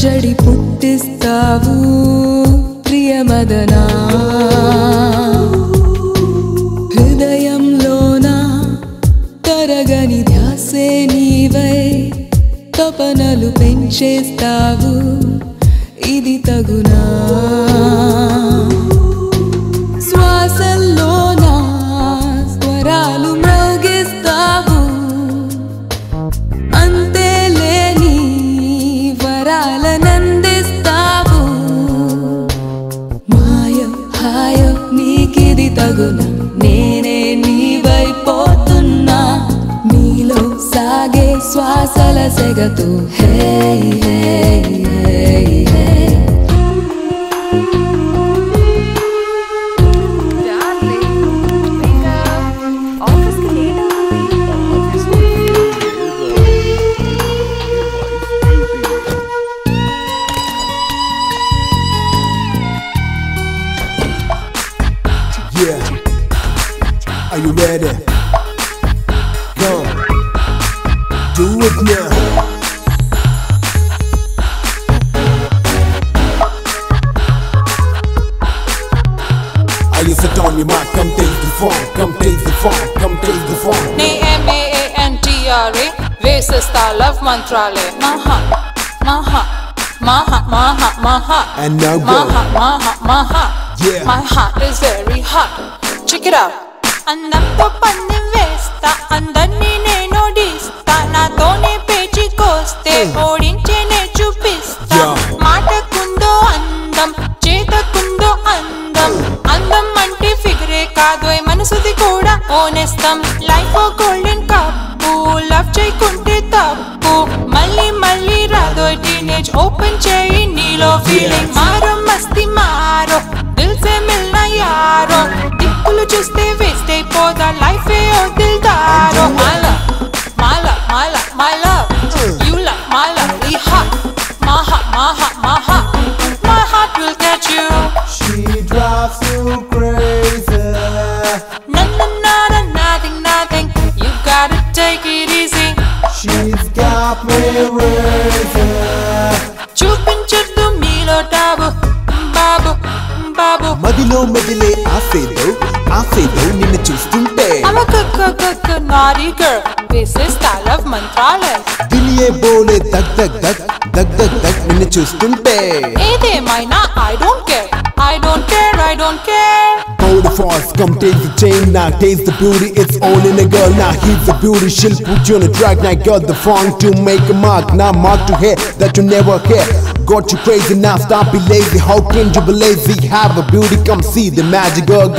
అలజడి పుట్టిస్తావు ప్రియమదనా హృదయంలోన తరగని ధ్యాసే నీవై తపనలు పెంచేస్తావు ఇది తగునా శ్వాసల్లోన స్వరాలు మ్రోగిస్తావు అంతేలేని వరాలనందిస్తావు మాయం హాయం నీకిది తగునా నేనే నీవైపోతున్నా నీలో సాగే శ్వాసల సెగతో హే హే హే హే Yeah, are you ready? Come, do it now. Are you sit on your mark? Come taste the funk, come taste the funk, come taste the funk. MAANTRA వేసేస్తా లవ్ మంత్రాలే మహా మహా మహా మహా మహా And now go. మహా మహా మహా Yeah. My heart is very hot. Check it out. అందంతో పందెం వేస్తా అందర్నీ నేను ఓడిస్తా నాతోనే పేచికొస్తే ఓడించేనే చూపిస్తా Yeah. మాటకుందో అందం చేతకుందో అందం అందం అంటే ఫిగరే కాదు మనసుది కూడా ఓనేస్తాం లైఫ్ ఓ గోల్డెన్ కప్పు లవ్ చేయకుంటే తప్పు మళ్ళీ మళ్ళీ రాదో టీనేజ్ ఓపెన్ చేయి నీలో ఫీలింగ్ మారో మస్తి మారో దిల్ సే మిల్నా యారో దిక్కులు చూస్తే వేస్ట్ అయిపోదా లైఫ్ ఏ ఓ దిల్దారో my love my love my love my love you love my love we hot maha maha maha my heart will catch you She drives you crazy. na na na na nothing nothing you gotta take it easy She's got me crazy. చూపించొద్దు మీలో టాబు బాబు బాబు మదిలో మెదిలే ఆసేదో నిన్ను చూస్తుంటే I'm a good naughty girl this is style of మంత్రాలే దిలియే బోలే దగ్ దగ్ దగ్ దగ్ దగ్ దగ్ నిన్ను చూస్తుంటే ఏదేమైనా I don't care I don't care I don't care Hold the force, come take the chain now. Taste the beauty, it's all in a girl now. He's the beauty, she'll put you on a track. Now got the funk to make a mark. Now mark to hear that you never hear. Got you crazy now, stop be lazy. How can you be lazy? Have a beauty, come see the magic, girl.